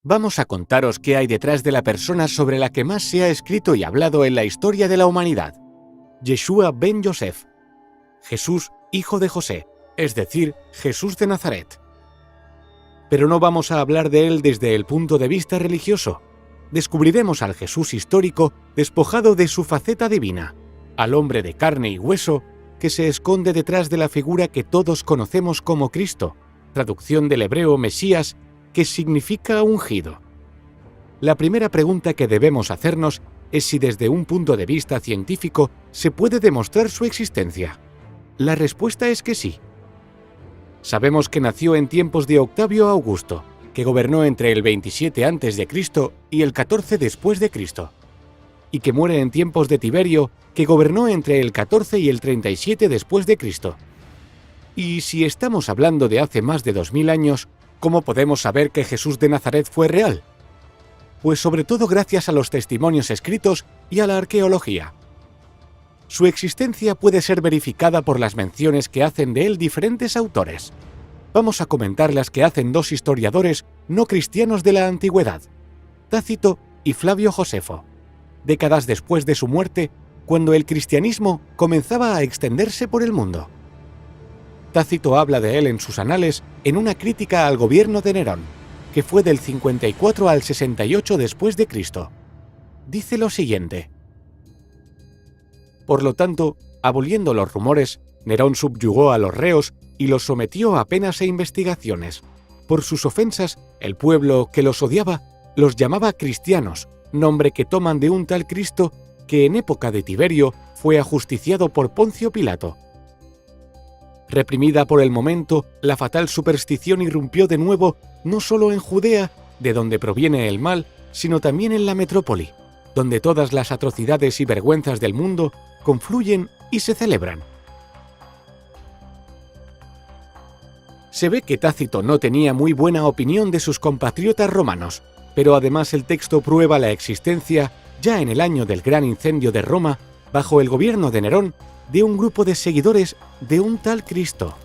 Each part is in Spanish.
vamos a contaros qué hay detrás de la persona sobre la que más se ha escrito y hablado en la historia de la humanidad: Yeshua ben Yosef, Jesús, hijo de José, es decir, Jesús de Nazaret. Pero no vamos a hablar de él desde el punto de vista religioso. Descubriremos al Jesús histórico despojado de su faceta divina, al hombre de carne y hueso que se esconde detrás de la figura que todos conocemos como Cristo, traducción del hebreo Mesías, que significa ungido. La primera pregunta que debemos hacernos es si desde un punto de vista científico se puede demostrar su existencia. La respuesta es que sí. Sabemos que nació en tiempos de Octavio Augusto, que gobernó entre el 27 a.C. y el 14 después de Cristo, y que muere en tiempos de Tiberio, que gobernó entre el 14 y el 37 después de Cristo. Y si estamos hablando de hace más de 2000 años, ¿cómo podemos saber que Jesús de Nazaret fue real? Pues sobre todo gracias a los testimonios escritos y a la arqueología. Su existencia puede ser verificada por las menciones que hacen de él diferentes autores. Vamos a comentar las que hacen dos historiadores no cristianos de la antigüedad, Tácito y Flavio Josefo, décadas después de su muerte, cuando el cristianismo comenzaba a extenderse por el mundo. Tácito habla de él en sus anales en una crítica al gobierno de Nerón, que fue del 54 al 68 después de Cristo. Dice lo siguiente: por lo tanto, aboliendo los rumores, Nerón subyugó a los reos y los sometió a penas e investigaciones. Por sus ofensas, el pueblo que los odiaba los llamaba cristianos, nombre que toman de un tal Cristo que en época de Tiberio fue ajusticiado por Poncio Pilato. Reprimida por el momento, la fatal superstición irrumpió de nuevo no solo en Judea, de donde proviene el mal, sino también en la metrópoli, donde todas las atrocidades y vergüenzas del mundo confluyen y se celebran. Se ve que Tácito no tenía muy buena opinión de sus compatriotas romanos, pero además el texto prueba la existencia, ya en el año del gran incendio de Roma, bajo el gobierno de Nerón, de un grupo de seguidores de un tal Cristo.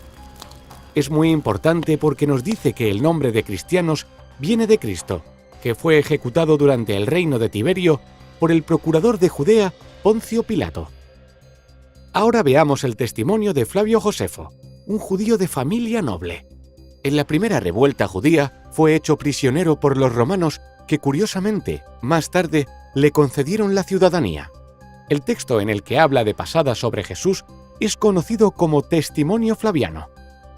Es muy importante porque nos dice que el nombre de cristianos viene de Cristo, que fue ejecutado durante el reino de Tiberio por el procurador de Judea, Poncio Pilato. Ahora veamos el testimonio de Flavio Josefo, un judío de familia noble. En la primera revuelta judía fue hecho prisionero por los romanos que, curiosamente, más tarde le concedieron la ciudadanía. El texto en el que habla de pasada sobre Jesús es conocido como Testimonio Flaviano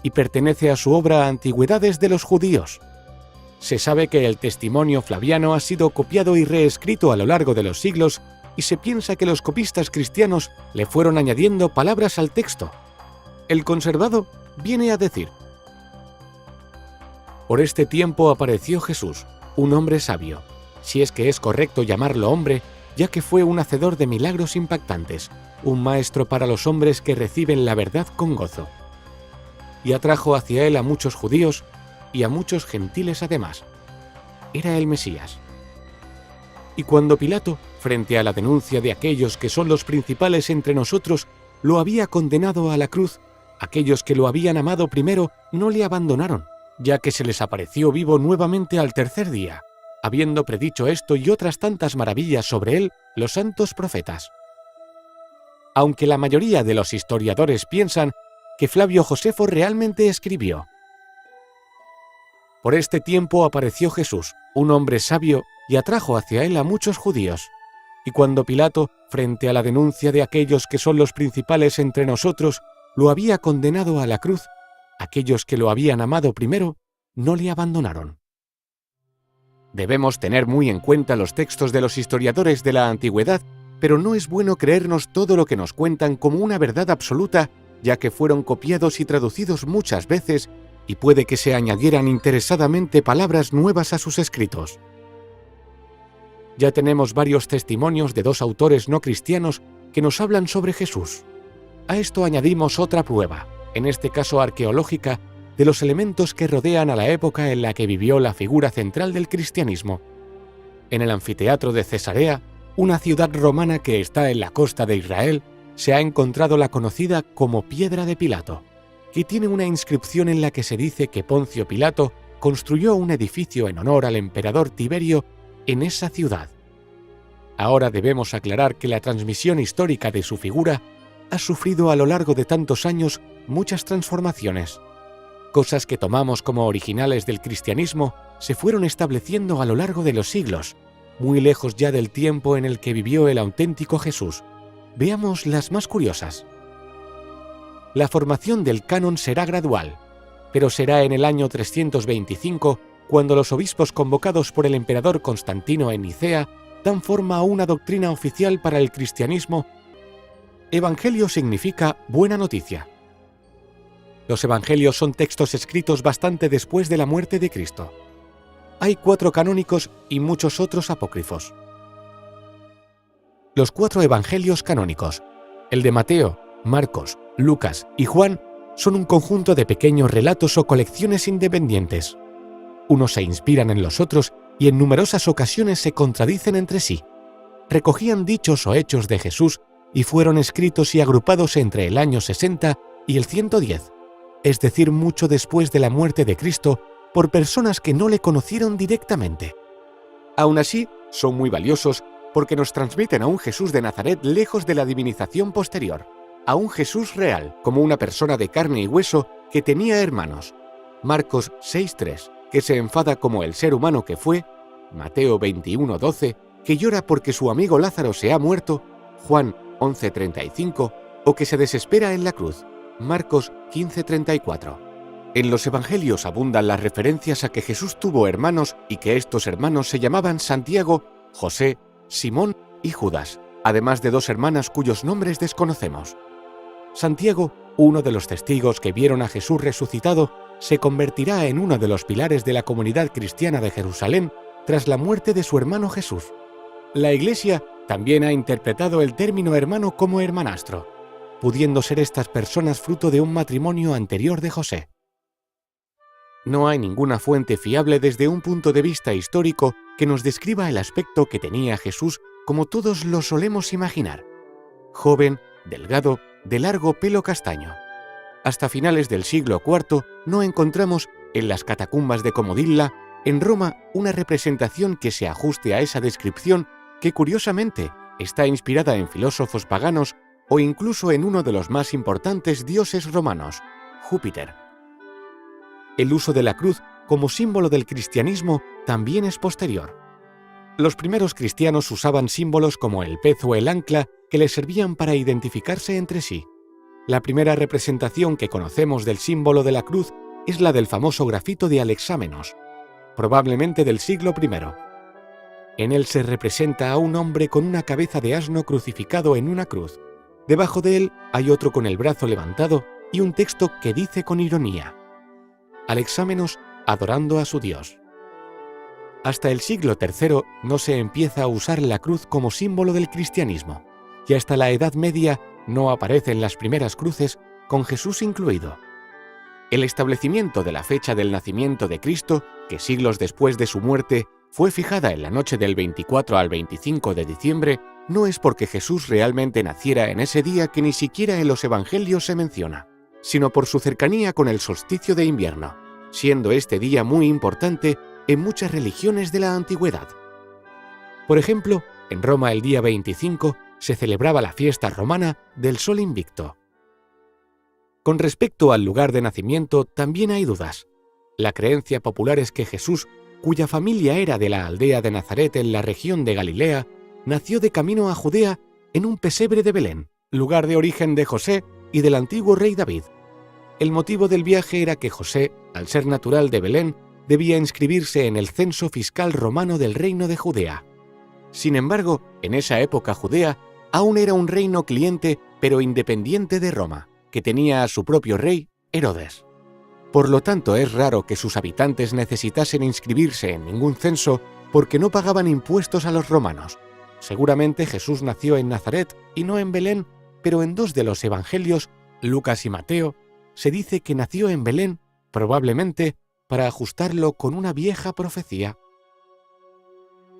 y pertenece a su obra Antigüedades de los Judíos. Se sabe que el Testimonio Flaviano ha sido copiado y reescrito a lo largo de los siglos y se piensa que los copistas cristianos le fueron añadiendo palabras al texto. El conservado viene a decir: por este tiempo apareció Jesús, un hombre sabio, si es que es correcto llamarlo hombre, ya que fue un hacedor de milagros impactantes, un maestro para los hombres que reciben la verdad con gozo. Y atrajo hacia él a muchos judíos y a muchos gentiles además. Era el Mesías. Y cuando Pilato, frente a la denuncia de aquellos que son los principales entre nosotros, lo había condenado a la cruz, aquellos que lo habían amado primero no le abandonaron, ya que se les apareció vivo nuevamente al tercer día, habiendo predicho esto y otras tantas maravillas sobre él los santos profetas. Aunque la mayoría de los historiadores piensan que Flavio Josefo realmente escribió: por este tiempo apareció Jesús, un hombre sabio, y atrajo hacia él a muchos judíos. Y cuando Pilato, frente a la denuncia de aquellos que son los principales entre nosotros, lo había condenado a la cruz, aquellos que lo habían amado primero no le abandonaron. Debemos tener muy en cuenta los textos de los historiadores de la antigüedad, pero no es bueno creernos todo lo que nos cuentan como una verdad absoluta, ya que fueron copiados y traducidos muchas veces y puede que se añadieran interesadamente palabras nuevas a sus escritos. Ya tenemos varios testimonios de dos autores no cristianos que nos hablan sobre Jesús. A esto añadimos otra prueba, en este caso arqueológica, de los elementos que rodean a la época en la que vivió la figura central del cristianismo. En el anfiteatro de Cesarea, una ciudad romana que está en la costa de Israel, se ha encontrado la conocida como Piedra de Pilato, que tiene una inscripción en la que se dice que Poncio Pilato construyó un edificio en honor al emperador Tiberio en esa ciudad. Ahora debemos aclarar que la transmisión histórica de su figura ha sufrido a lo largo de tantos años muchas transformaciones. Cosas que tomamos como originales del cristianismo se fueron estableciendo a lo largo de los siglos, muy lejos ya del tiempo en el que vivió el auténtico Jesús. Veamos las más curiosas. La formación del canon será gradual, pero será en el año 325 cuando los obispos convocados por el emperador Constantino en Nicea dan forma a una doctrina oficial para el cristianismo. Evangelio significa buena noticia. Los evangelios son textos escritos bastante después de la muerte de Cristo. Hay 4 canónicos y muchos otros apócrifos. Los 4 evangelios canónicos, el de Mateo, Marcos, Lucas y Juan, son un conjunto de pequeños relatos o colecciones independientes. Unos se inspiran en los otros y en numerosas ocasiones se contradicen entre sí. Recogían dichos o hechos de Jesús y fueron escritos y agrupados entre el año 60 y el 110, es decir, mucho después de la muerte de Cristo, por personas que no le conocieron directamente. Aún así, son muy valiosos porque nos transmiten a un Jesús de Nazaret lejos de la divinización posterior, a un Jesús real, como una persona de carne y hueso que tenía hermanos. Marcos 6:3, que se enfada como el ser humano que fue, Mateo 21:12, que llora porque su amigo Lázaro se ha muerto, Juan 11:35, o que se desespera en la cruz, Marcos 15:34. En los evangelios abundan las referencias a que Jesús tuvo hermanos y que estos hermanos se llamaban Santiago, José, Simón y Judas, además de 2 hermanas cuyos nombres desconocemos. Santiago, uno de los testigos que vieron a Jesús resucitado, se convertirá en uno de los pilares de la comunidad cristiana de Jerusalén tras la muerte de su hermano Jesús. La Iglesia también ha interpretado el término hermano como hermanastro, pudiendo ser estas personas fruto de un matrimonio anterior de José. No hay ninguna fuente fiable desde un punto de vista histórico que nos describa el aspecto que tenía Jesús como todos lo solemos imaginar. Joven, delgado, de largo pelo castaño. Hasta finales del siglo IV no encontramos, en las catacumbas de Comodilla, en Roma, una representación que se ajuste a esa descripción que, curiosamente, está inspirada en filósofos paganos o incluso en uno de los más importantes dioses romanos, Júpiter. El uso de la cruz como símbolo del cristianismo también es posterior. Los primeros cristianos usaban símbolos como el pez o el ancla que les servían para identificarse entre sí. La primera representación que conocemos del símbolo de la cruz es la del famoso grafito de Alexámenos, probablemente del siglo I. En él se representa a un hombre con una cabeza de asno crucificado en una cruz. Debajo de él hay otro con el brazo levantado y un texto que dice con ironía: Alexámenos adorando a su Dios. Hasta el siglo III no se empieza a usar la cruz como símbolo del cristianismo, y hasta la Edad Media no aparecen las primeras cruces, con Jesús incluido. El establecimiento de la fecha del nacimiento de Cristo, que siglos después de su muerte fue fijada en la noche del 24 al 25 de diciembre, no es porque Jesús realmente naciera en ese día que ni siquiera en los evangelios se menciona, sino por su cercanía con el solsticio de invierno, siendo este día muy importante en muchas religiones de la antigüedad. Por ejemplo, en Roma el día 25 se celebraba la fiesta romana del Sol Invicto. Con respecto al lugar de nacimiento también hay dudas. La creencia popular es que Jesús, cuya familia era de la aldea de Nazaret en la región de Galilea, nació de camino a Judea en un pesebre de Belén, lugar de origen de José y del antiguo rey David. El motivo del viaje era que José, al ser natural de Belén, debía inscribirse en el censo fiscal romano del reino de Judea. Sin embargo, en esa época Judea aún era un reino cliente pero independiente de Roma, que tenía a su propio rey, Herodes. Por lo tanto, es raro que sus habitantes necesitasen inscribirse en ningún censo porque no pagaban impuestos a los romanos. Seguramente Jesús nació en Nazaret y no en Belén, pero en 2 de los evangelios, Lucas y Mateo, se dice que nació en Belén, probablemente para ajustarlo con una vieja profecía.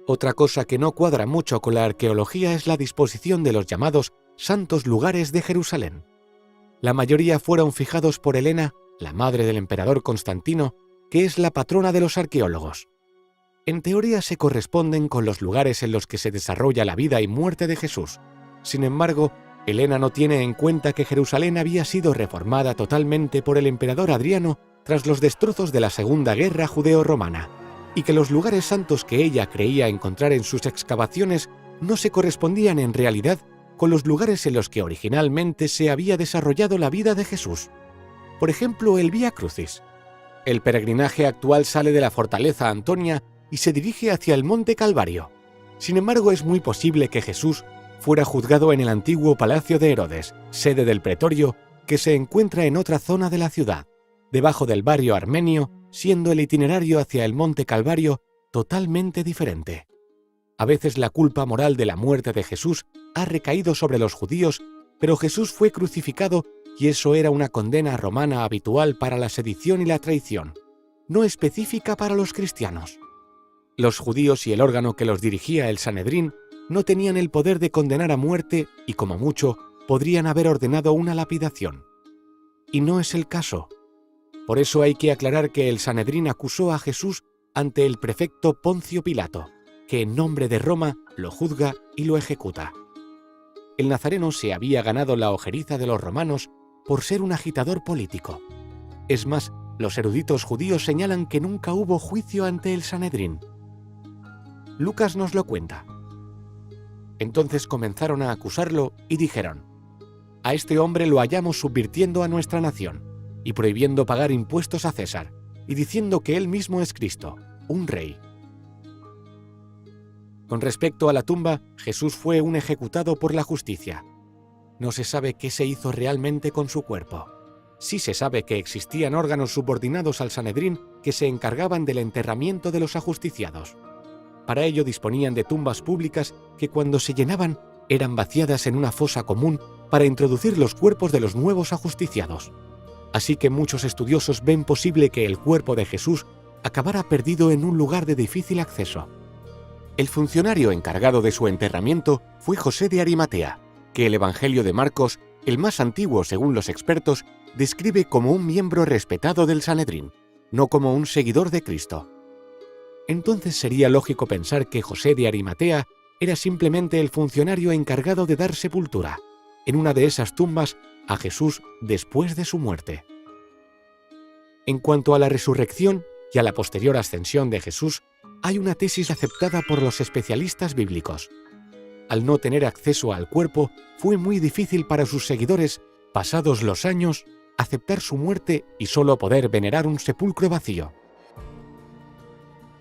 Otra cosa que no cuadra mucho con la arqueología es la disposición de los llamados santos lugares de Jerusalén. La mayoría fueron fijados por Helena, la madre del emperador Constantino, que es la patrona de los arqueólogos. En teoría se corresponden con los lugares en los que se desarrolla la vida y muerte de Jesús. Sin embargo, Helena no tiene en cuenta que Jerusalén había sido reformada totalmente por el emperador Adriano tras los destrozos de la Segunda Guerra Judeo-Romana, y que los lugares santos que ella creía encontrar en sus excavaciones no se correspondían en realidad con los lugares en los que originalmente se había desarrollado la vida de Jesús. Por ejemplo, el Vía Crucis. El peregrinaje actual sale de la fortaleza Antonia y se dirige hacia el Monte Calvario. Sin embargo, es muy posible que Jesús fuera juzgado en el antiguo palacio de Herodes, sede del pretorio, que se encuentra en otra zona de la ciudad, debajo del barrio armenio, siendo el itinerario hacia el Monte Calvario totalmente diferente. A veces la culpa moral de la muerte de Jesús ha recaído sobre los judíos, pero Jesús fue crucificado y eso era una condena romana habitual para la sedición y la traición, no específica para los cristianos. Los judíos y el órgano que los dirigía, el Sanedrín, no tenían el poder de condenar a muerte y, como mucho, podrían haber ordenado una lapidación. Y no es el caso. Por eso hay que aclarar que el Sanedrín acusó a Jesús ante el prefecto Poncio Pilato, que en nombre de Roma lo juzga y lo ejecuta. El nazareno se había ganado la ojeriza de los romanos por ser un agitador político. Es más, los eruditos judíos señalan que nunca hubo juicio ante el Sanedrín. Lucas nos lo cuenta. Entonces comenzaron a acusarlo y dijeron: «A este hombre lo hallamos subvirtiendo a nuestra nación y prohibiendo pagar impuestos a César, y diciendo que él mismo es Cristo, un rey». Con respecto a la tumba, Jesús fue un ejecutado por la justicia. No se sabe qué se hizo realmente con su cuerpo. Sí se sabe que existían órganos subordinados al Sanedrín que se encargaban del enterramiento de los ajusticiados. Para ello disponían de tumbas públicas que, cuando se llenaban, eran vaciadas en una fosa común para introducir los cuerpos de los nuevos ajusticiados. Así que muchos estudiosos ven posible que el cuerpo de Jesús acabara perdido en un lugar de difícil acceso. El funcionario encargado de su enterramiento fue José de Arimatea, que el Evangelio de Marcos, el más antiguo según los expertos, describe como un miembro respetado del Sanedrín, no como un seguidor de Cristo. Entonces sería lógico pensar que José de Arimatea era simplemente el funcionario encargado de dar sepultura, en una de esas tumbas, a Jesús después de su muerte. En cuanto a la resurrección y a la posterior ascensión de Jesús, hay una tesis aceptada por los especialistas bíblicos. Al no tener acceso al cuerpo, fue muy difícil para sus seguidores, pasados los años, aceptar su muerte y solo poder venerar un sepulcro vacío.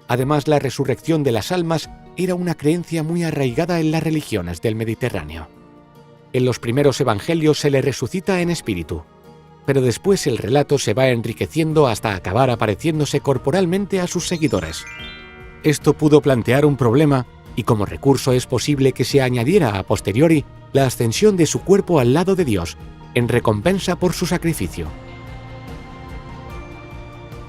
Además, la resurrección de las almas era una creencia muy arraigada en las religiones del Mediterráneo. En los primeros evangelios se le resucita en espíritu, pero después el relato se va enriqueciendo hasta acabar apareciéndose corporalmente a sus seguidores. Esto pudo plantear un problema, y como recurso es posible que se añadiera a posteriori la ascensión de su cuerpo al lado de Dios, en recompensa por su sacrificio.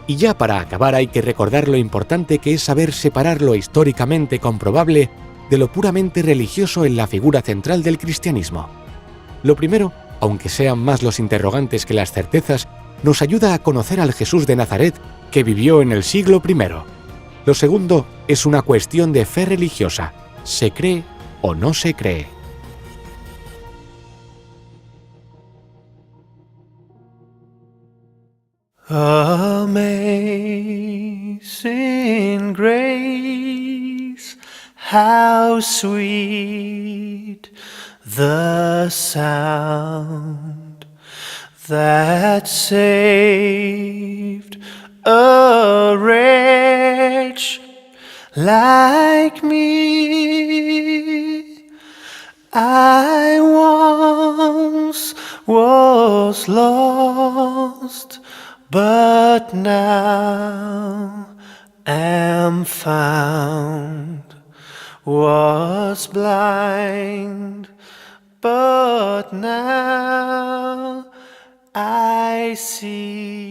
Y ya para acabar hay que recordar lo importante que es saber separar lo históricamente comprobable de lo puramente religioso en la figura central del cristianismo. Lo primero, aunque sean más los interrogantes que las certezas, nos ayuda a conocer al Jesús de Nazaret que vivió en el siglo I. Lo segundo es una cuestión de fe religiosa. ¿Se cree o no se cree? Amazing grace, how sweet the sound that saved a wretch like me. I once was lost, but now am found. Was blind, but now I see.